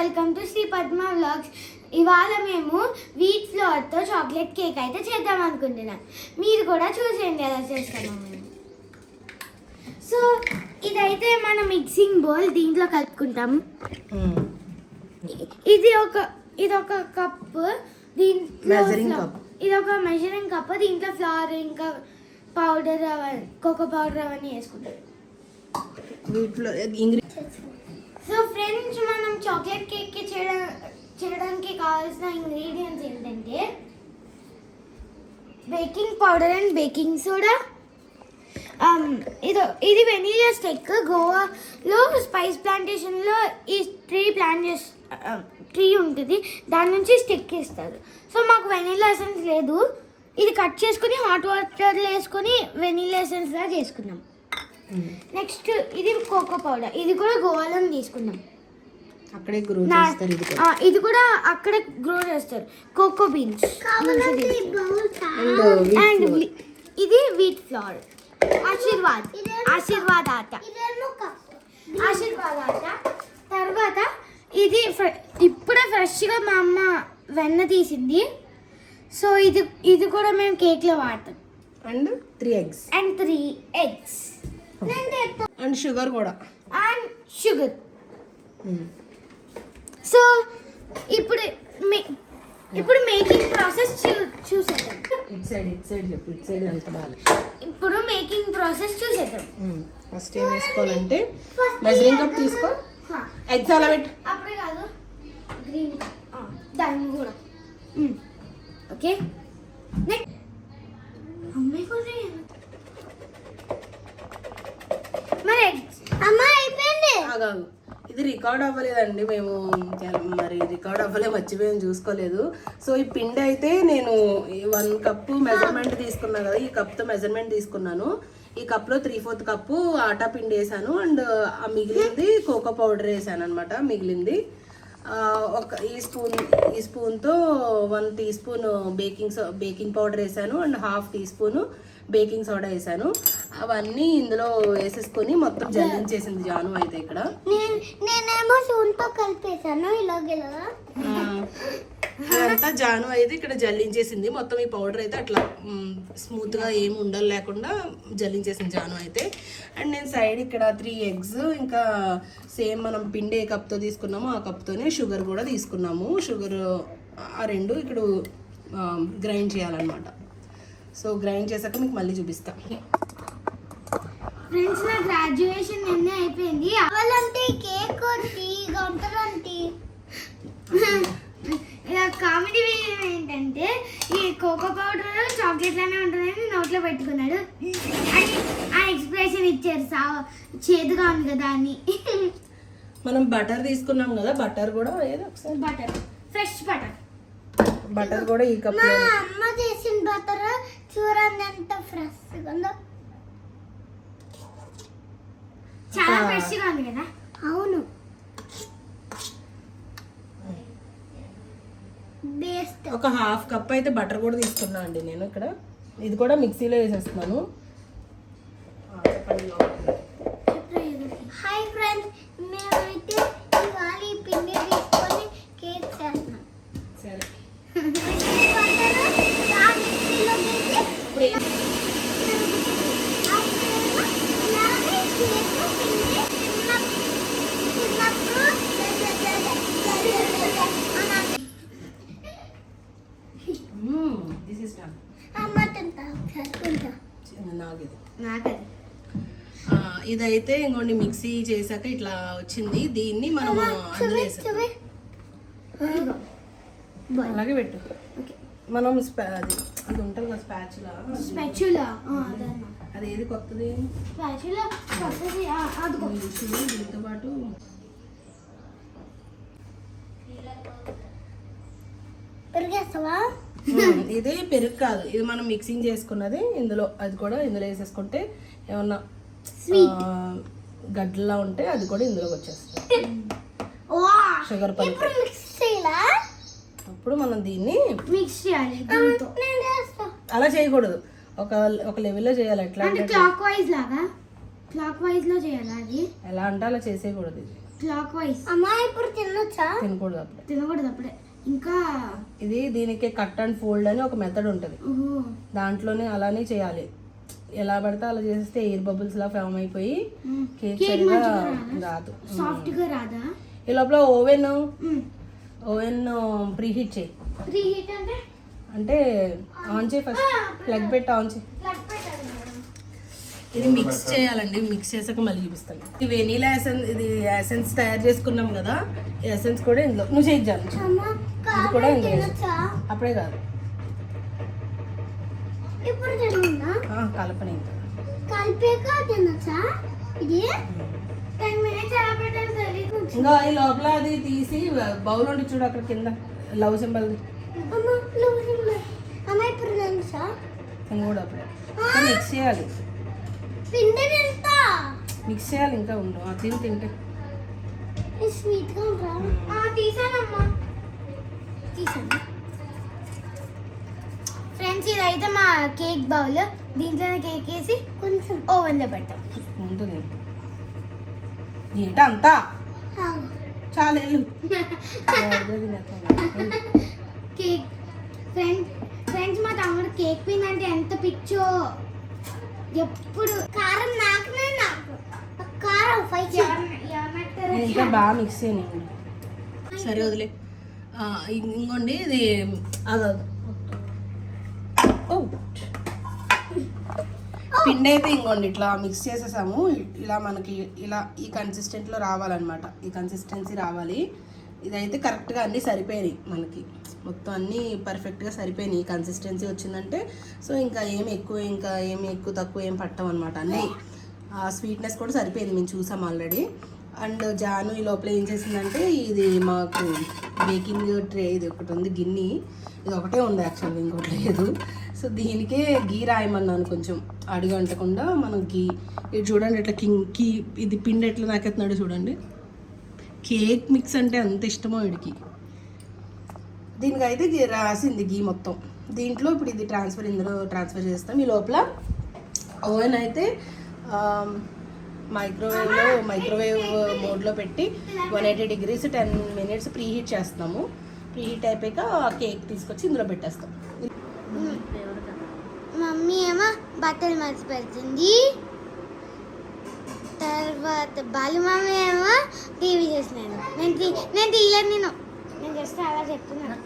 Welcome to Shri Padma vlogs. ఇవాళ మేము wheat ఫ్లోర్తో chocolate cake అయితే చేద్దాం అనుకుంటున్నాం. మీరు కూడా చూసేయండి ఎలా చేస్తామో మేము. సో ఇదైతే మన మిక్సింగ్ బౌల్, దీంట్లో కలుపుకుంటాము. ఇది ఒక కప్, దీంట్లో ఇది ఒక మెజరింగ్ కప్. దీంట్లో ఫ్లవర్ ఇంకా పౌడర్, కోకో పౌడర్ అవన్నీ వేసుకుంటారు. సో ఫ్రెండ్స్, మనం చాక్లెట్ కేక్ చేయడానికి కావాల్సిన ఇంగ్రీడియంట్స్ ఏంటంటే baking powder and baking soda. ఇది వెనీలా స్టిక్. గోవాలో స్పైస్ ప్లాంటేషన్లో ఈ ట్రీ ఉంటుంది, దాని నుంచి స్టిక్ ఇస్తారు. సో మాకు వెనీలా ఎసెన్స్ లేదు, ఇది కట్ చేసుకుని హాట్ వాటర్లో వేసుకొని వెనీలా ఎసెన్స్ లాగా చేసుకున్నాం. నెక్స్ట్ ఇది కోకో పౌడర్, ఇది కూడా గోవాలో తీసుకున్నాం. అక్కడే గ్రో చేస్తారు. ఇది కూడా అక్కడే గ్రో చేస్తారు. కోకో బీన్స్ అండ్ ఇది వీట్ ఫ్లోర్. ఆశీర్వాద్ ఆట. తర్వాత ఇది ఇప్పుడే ఫ్రెష్గా మా అమ్మ వెన్న తీసింది. సో ఇది కూడా మేము కేక్లో వాడతాం. అండ్ 3 eggs అండ్ షుగర్ కూడా. సో ఇప్పుడు మేకింగ్ ప్రాసెస్ చూసేద్దాం. ఇప్పుడు మేకింగ్ ప్రాసెస్ చూసేద్దాం. ఫస్ట్ ఏం వేసుకోవాలంటే మెజరింగ్ కప్ తీసుకో. ఎగ్స్ అలా పెట్టు. అప్పుడే కాదు, గ్రీన్ దాన్ని కూడా. ఓకే, నెక్స్ట్ అమ్మాయి కూడా మరి అమ్మ అయిపోయింది. ఆగాగు, ఇది రికార్డ్ అవ్వలేదండి. మేము మరి రికార్డ్ అవ్వలే, మర్చిపోయాం, చూసుకోలేదు. సో ఈ పిండి అయితే నేను 1 కప్పు మెజర్మెంట్ తీసుకున్నాను కదా, ఈ కప్తో మెజర్మెంట్ తీసుకున్నాను. ఈ కప్లో 3/4 కప్పు ఆటా పిండి వేసాను. అండ్ ఆ మిగిలింది కోకో పౌడర్ వేసాను అనమాట. మిగిలింది ఈ స్పూన్తో 1 టీ స్పూన్ బేకింగ్ పౌడర్ వేసాను. And 1/2 teaspoon baking soda వేసాను. అవన్నీ ఇందులో వేసేసుకొని మొత్తం జల్లించేసింది జాను అయితే ఇక్కడ. నేనేమో స్పూన్తో కలిపేసాను ఇలాగేలా. అదంతా జాను అయితే ఇక్కడ జల్లించేసింది మొత్తం. ఈ పౌడర్ అయితే అట్లా స్మూత్గా ఏమి ఉండలు లేకుండా జల్లించేసింది జాను అయితే. అండ్ నేను సైడ్ ఇక్కడ 3 eggs, ఇంకా సేమ్ మనం పిండి ఏ కప్తో తీసుకున్నామో ఆ కప్తోనే షుగర్ కూడా తీసుకున్నాము. షుగర్ ఆ 2 ఇక్కడ గ్రైండ్ చేయాలన్నమాట. సో గ్రైండ్ చేశాక మీకు మళ్ళీ చూపిస్తా. ఫ్రెండ్స్, నా గ్రాడ్యుయేషన్ నిన్నే అయిపోయింది. అవ్వాలంటే కేక్ గంటలంటే కామెడీ ఏంటంటే ఈ కోకో పౌడర్ చాక్లెట్ లానే ఉంటుందని నోట్లో పెట్టుకున్నాడు. ఆ ఎక్స్ప్రెషన్ ఇచ్చారు, చేదుగా ఉంది కదా అని. మనం బటర్ తీసుకున్నాం కదా, బటర్ కూడా ఏదో ఒకసారి ఫ్రెష్ బటర్ కూడా ఈ కప్. అమ్మ చేసిన బటర్ చూడండి ఎంత ఫ్రెష్ ఉందో. చాలా ఫ్రెష్ గా ఉంది కదా. అవును, ఒక 1/2 కప్ అయితే బటర్ కూడా తీసుకున్నా అండి నేను ఇక్కడ. ఇది కూడా మిక్సీలో వేసేస్తున్నాను. హాయ్ ఫ్రెండ్స్, మేమైతే ఇవాళ ఈ పిండి తీసుకొని కేక్ చేస్తున్నాం. సరే, ఇదైతే ఇంకోండి మిక్సీ చేశాక ఇట్లా వచ్చింది. దీన్ని మనం అందులో వేసాం. అలాగే పెట్టు. మనం అది ఉంటుంది కదా స్పాచులా. అది ఏది కొత్తది? దీంతో పాటు ఇదే పెరుగు కాదు, ఇది మనం మిక్సింగ్ చేసుకున్నది. ఇందులో అది కూడా ఇందులో వేసేసుకుంటే ఏమన్నా గడ్డలా ఉంటే అది కూడా ఇందులోకి వచ్చేస్తుంది. Sugar pulp. అప్పుడు మనం దీన్ని మిక్స్ చేయాలి. అలా చేయకూడదు, ఒక లెవెల్లో చేయాలి. ఎట్లా అంటే క్లాక్ వైజ్ లో చేయాలి. అది ఎలా అంటే అలా చేసేయకూడదు. ఇది క్లాక్ వైజ్. అమ్మా ఇప్పుడు తినొచ్చా? తినకూడదు అప్పుడే. తినకూడదు అప్పుడే. ఇంకా ఇది దీనికి కట్ అండ్ ఫోల్డ్ అని ఒక మెథడ్ ఉంటుంది, దాంట్లోనే అలానే చేయాలి. ఎలా పడితే అలా చేస్తే ఎయిర్ బబుల్స్ లా ఫామ్ అయిపోయి కేక్ సరిగా రాదు, సాఫ్ట్ గా రాదా. ఈ లోపల ఓవెన్ ప్రీహీట్ చేయి. ప్రీహీట్ అంటే ఆన్ చేయి, ఫస్ట్ ప్లగ్ పెట్టి ఆన్ చేయి. ఇది మిక్స్ చేయాలండి, మిక్స్ చేసాక మళ్ళీ చూపిస్తాను. ఇది వెనీలా ఎసెన్స్, ఇది ఎసెన్స్ తయారు చేసుకున్నాం కదా, ఎసెన్స్ కూడా ఇందులో నువ్వు చేయించాను, ఇది కూడా ఇందులో అప్పుడే కాదు. కలపని ఇంకా ఈ లోపల అది తీసి బౌల్ ఉండి చూడు అక్కడ కింద లవ్ సింబల్ కూడా అప్పుడే మిక్స్ చేయాలి. మిక్స్ చేయాలి, ఇంకా ఉండవు అది తింటే ఫ్రెండ్స్. ఇదైతే మా కేక్ బౌల్, దీంట్లోనే కేక్ వేసి కొంచెం ఓవెన్లో పెట్టాం. ఉంటుంది ఏంటంతా చాలా కేక్. ఫ్రెండ్స్ మా తమ్ముడు కేక్ పిన్ అంటే ఎంత పిచ్చో, ఎప్పుడు కారం నాకు కారం ఇంకా బాగా మిక్స్ చేయండి. సరే వదిలే. ఇంకోండి ఇది పిండి అయితే ఇంకోండి ఇట్లా మిక్స్ చేసేసాము. ఇలా మనకి ఇలా ఈ కన్సిస్టెంట్లో రావాలన్నమాట, ఈ కన్సిస్టెన్సీ రావాలి. ఇదైతే కరెక్ట్గా అన్నీ సరిపోయినాయి మనకి, మొత్తం అన్నీ పర్ఫెక్ట్గా సరిపోయినాయి. కన్సిస్టెన్సీ వచ్చిందంటే సో ఇంకా ఏమి ఎక్కువ తక్కువ ఏం పట్టం అనమాట. అన్నీ ఆ స్వీట్నెస్ కూడా సరిపోయింది, మేము చూసాం ఆల్రెడీ. అండ్ జాను ఈ లోపల ఏం చేసిందంటే, ఇది మాకు బేకింగ్ ట్రే ఇది ఒకటి ఉంది, గిన్నె ఇది ఒకటే ఉంది యాక్చువల్గా, ఇంకోటి లేదు. సో దీనికే గీ రాయమన్నాను కొంచెం అడుగు అంటకుండా. మనం గీ ఇది చూడండి ఎట్లా ఇది పిండి ఎట్లా నాకెత్తున్నాడు చూడండి. కేక్ మిక్స్ అంటే అంత ఇష్టమో వీడికి. దీనికైతే రాసింది గీ మొత్తం. దీంట్లో ఇప్పుడు ఇది ఇందులో ట్రాన్స్ఫర్ చేస్తాం. ఈ లోపల ఓవెన్ అయితే మైక్రోవేవ్ మోడ్లో పెట్టి 180 degrees 10 minutes ప్రీహీట్ చేస్తాము. ప్రీహీట్ అయిపోయాక కేక్ తీసుకొచ్చి ఇందులో పెట్టేస్తాం. మమ్మీ ఏమో బట్టలు మర్చి పెడుతుంది, తర్వాత బాలు మమ్మీ ఏమో టీవీ చేసినాను. నేను తీయలేదు, నేను జస్ట్ అలా చెప్తున్నాను.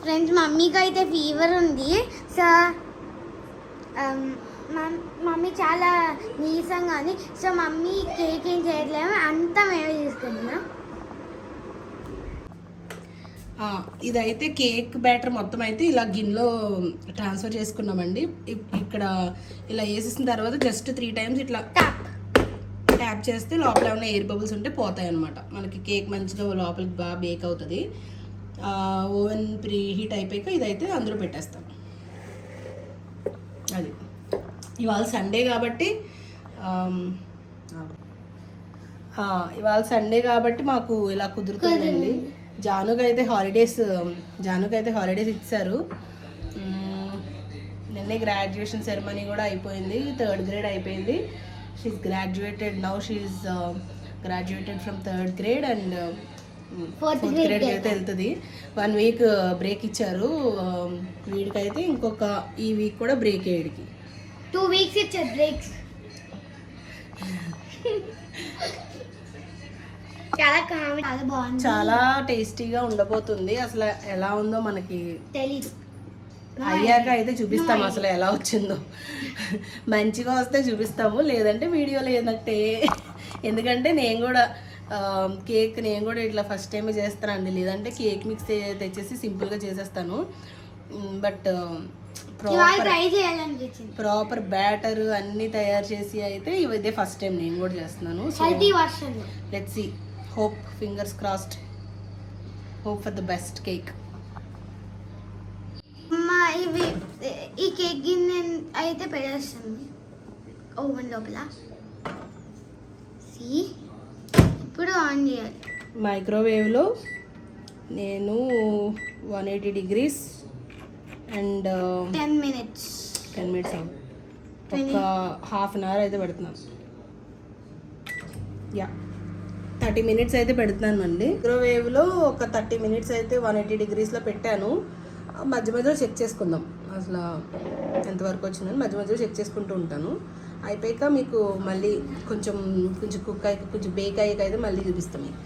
ఫ్రెండ్స్ మమ్మీకి అయితే ఫీవర్ ఉంది. సో మమ్మీ చాలా నీరసంగా ఉంది. సో మమ్మీ కేక్ ఏం చేయట్లేము, అంతా మేమే తీసుకుంటున్నాం. ఇదైతే కేక్ బ్యాటర్ మొత్తం అయితే ఇలా గిన్నెలో ట్రాన్స్ఫర్ చేసుకున్నామండి. ఇక్కడ ఇలా వేసేసిన తర్వాత జస్ట్ 3 times ఇట్లా ట్యాప్ చేస్తే లోపల ఏమైనా ఎయిర్ బబుల్స్ ఉంటే పోతాయి అనమాట. మనకి కేక్ మంచిగా లోపలికి బాగా బేక్ అవుతుంది. ఓవెన్ ప్రీ హీట్ అయిపోయాక ఇదైతే అందులో పెట్టేస్తాం. అది ఇవాళ సండే కాబట్టి మాకు ఇలా కుదురుతుందండి. జానుకి అయితే హాలిడేస్ ఇచ్చారు. నిన్నే గ్రాడ్యుయేషన్ సెరమనీ కూడా అయిపోయింది, 3rd grade అయిపోయింది. She's graduated now. She's graduated from 3rd grade and 4th grade అయితే వెళ్తుంది. 1 week బ్రేక్ ఇచ్చారు వీడికైతే. ఇంకొక ఈ వీక్ కూడా బ్రేక్ వీడికి 2 weeks ఇచ్చారు బ్రేక్స్. చాలా బాగుంది, చాలా టేస్టీగా ఉండబోతుంది. అసలు ఎలా ఉందో మనకి తెలీదు, అయ్యాక అయితే చూపిస్తాము అసలు ఎలా వచ్చిందో. మంచిగా వస్తే చూపిస్తాము, లేదంటే వీడియో లేదంటే. ఎందుకంటే నేను కూడా కేక్ ఇట్లా ఫస్ట్ టైం చేస్తానండి, లేదంటే కేక్ మిక్స్ తెచ్చేసి సింపుల్గా చేసేస్తాను. బట్ ప్రాపర్ బ్యాటర్ అన్నీ తయారు చేసి అయితే ఇదే ఫస్ట్ టైం నేను కూడా చేస్తున్నాను. Let's see, hope, fingers crossed, hope for the best cake. ఈ కేక్ గిన్నె అయితే పెట్టేస్తాను ఓవెన్ లోపల. ఇప్పుడు ఆన్ చేయాలి. మైక్రోవేవ్లో నేను 180 degrees అండ్ 10 minutes ఒక 1/2 an hour అయితే పెడుతున్నాను. యా 30 మినిట్స్ అయితే పెడుతున్నానండి. మైక్రోవేవ్లో ఒక 30 మినిట్స్ అయితే 180 డిగ్రీస్లో పెట్టాను. మధ్య మధ్యలో చెక్ చేసుకుందాం అసలు ఎంతవరకు వచ్చిందని మధ్య మధ్యలో చెక్ చేసుకుంటూ ఉంటాను. అయిపోయాక మీకు మళ్ళీ కొంచెం కుక్ అయ్యి కొంచెం బేక్ అయ్యాక అయితే మళ్ళీ చూపిస్తాం మీకు.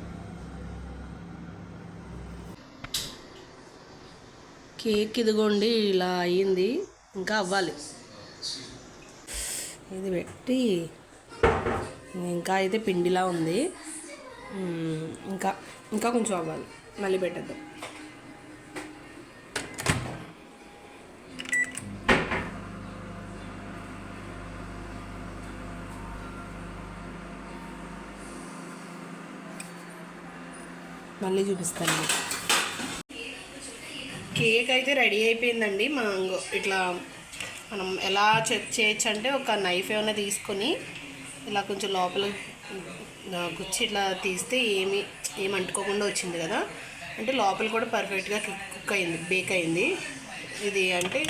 కేక్ ఇదిగోండి ఇలా అయ్యింది, ఇంకా అవ్వాలి. ఇది పెట్టి ఇంకా అయితే పిండిలా ఉంది, ఇంకా కొంచెం అవ్వాలి, మళ్ళీ పెట్టేద్దాం. మళ్ళీ చూపిస్తాను. కేక్ అయితే రెడీ అయిపోయిందండి. మ్యాంగో ఇట్లా మనం ఎలా చెక్ చేయొచ్చు అంటే ఒక నైఫ్ ఏమైనా తీసుకొని ఇలా కొంచెం లోపల గుచ్చి ఇట్లా తీస్తే ఏమి అంటుకోకుండా వచ్చింది కదా. అంటే లోపల కూడా పర్ఫెక్ట్గా కుక్ అయింది, బేక్ అయింది. ఇది అంటే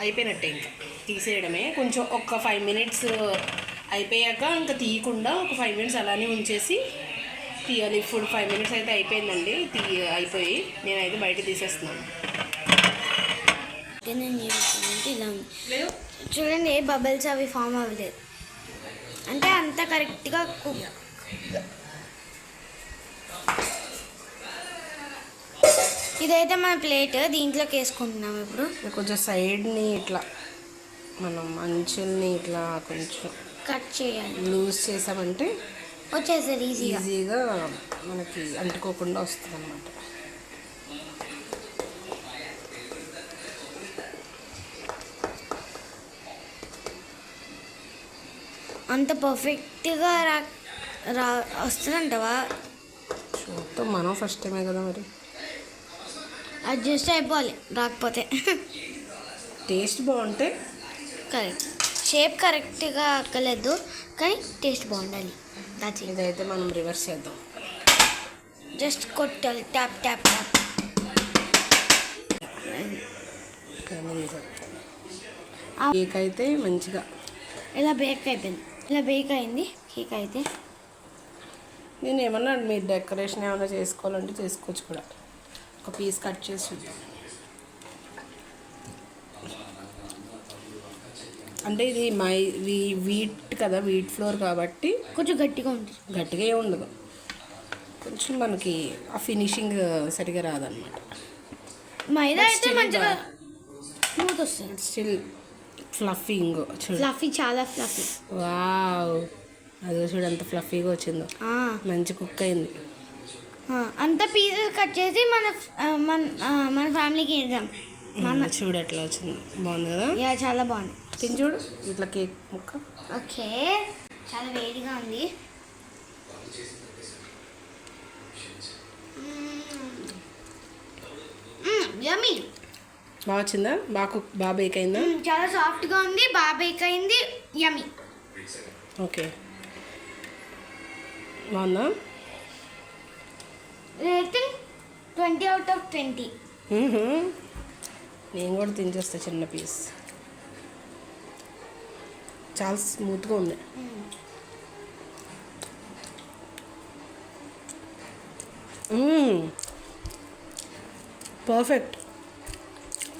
అయిపోయినట్టే, ఇంకా తీసేయడమే. కొంచెం ఒక 5 మినిట్స్ అయిపోయాక ఇంకా తీయకుండా ఒక 5 మినిట్స్ అలానే ఉంచేసి తీయాలి. ఇప్పుడు 5 మినిట్స్ అయితే అయిపోయిందండి, అయిపోయి నేనైతే బయట తీసేస్తున్నాను. చూడండి, ఏ బబుల్స్ అవి ఫామ్ అవ్వలేదు, అంటే అంత కరెక్ట్గా కుక్. ఇదైతే మన ప్లేట్, దీంట్లోకి వేసుకుంటున్నాం ఇప్పుడు. కొంచెం సైడ్ని ఇట్లా మనం అంచుల్ని ఇట్లా కొంచెం కట్ చేయాలి. లూజ్ చేసామంటే వచ్చేసరి ఈజీగా మనకి అంటుకోకుండా వస్తుంది అన్నమాట. అంత పర్ఫెక్ట్గా వస్తుందంటవా? చూద్దాం, మనం ఫస్ట్ టైమే కదా మరి. అడ్జస్ట్ అయిపోవాలి, రాకపోతే. టేస్ట్ బాగుంటే కరెక్ట్, షేప్ కరెక్ట్గా అక్కలేదు కానీ టేస్ట్ బాగుండాలి. ఇదైతే మనం రివర్స్ చేద్దాం, జస్ట్ కొట్టాలి, ట్యాప్ ట్యాప్ ట్యాప్. కేక్ అయితే మంచిగా ఇలా బేక్ అయిపోయింది, ఇలా బేక్ అయింది కేక్ అయితే. నేను ఏమన్నా మీరు డెకరేషన్ ఏమైనా చేసుకోవాలంటే చేసుకోవచ్చు కూడా. ఒక పీస్ కట్ చేసి చూద్దాం. అంటే ఇది వీట్ కదా, వీట్ ఫ్లోర్ కాబట్టి కొంచెం గట్టిగా ఉంటుంది. గట్టిగా ఏమి ఉండదు, కొంచెం మనకి ఆ ఫినిషింగ్ సరిగా రాదనమాట. మైదా అయితే మంచిగా స్మూత్ వస్తుంది. స్టిల్ ఫ్లఫీ, ఇంకో చూడు, ఫ్లఫీ, చాలా ఫ్లఫీ. వావ్, అదో చూడు ఎంత ఫ్లఫీగా వచ్చిందో, మంచి కుక్ అయింది. అంత పీసెస్ కట్ చేసి మన ఫ్యామిలీకి ఇద్దాం. చూడు ఎట్లా వచ్చింది, బాగుంది కదా? యా, చాలా బాగుంది. తిని చూడు ఇట్లా కేక్ ముక్క. ఓకే, చాలా వేడిగా ఉంది. యమ్మీ, బాగా వచ్చిందా? బాగా బేక్ అయిందా? చాలా సాఫ్ట్గా ఉంది, బాగా బేక్ అయింది. యమ్మీ. ఓకే, బాగుందా? రేటింగ్ 20/20. నేను కూడా తినేస్తా చిన్న పీస్. చాలా స్మూత్గా ఉంది. పర్ఫెక్ట్,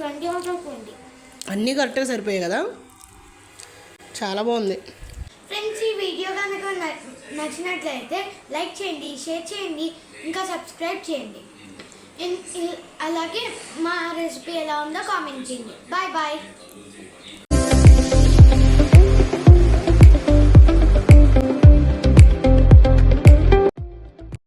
20/20. అన్నీ కరెక్ట్గా సరిపోయాయి కదా, చాలా బాగుంది. ఫ్రెండ్స్, ఈ వీడియో కనుక నచ్చినట్లయితే లైక్ చేయండి, షేర్ చేయండి, ఇంకా సబ్స్క్రైబ్ చేయండి. అలాగే మా రెసిపీ ఎలా ఉందో కామెంట్ చేయండి. Bye bye.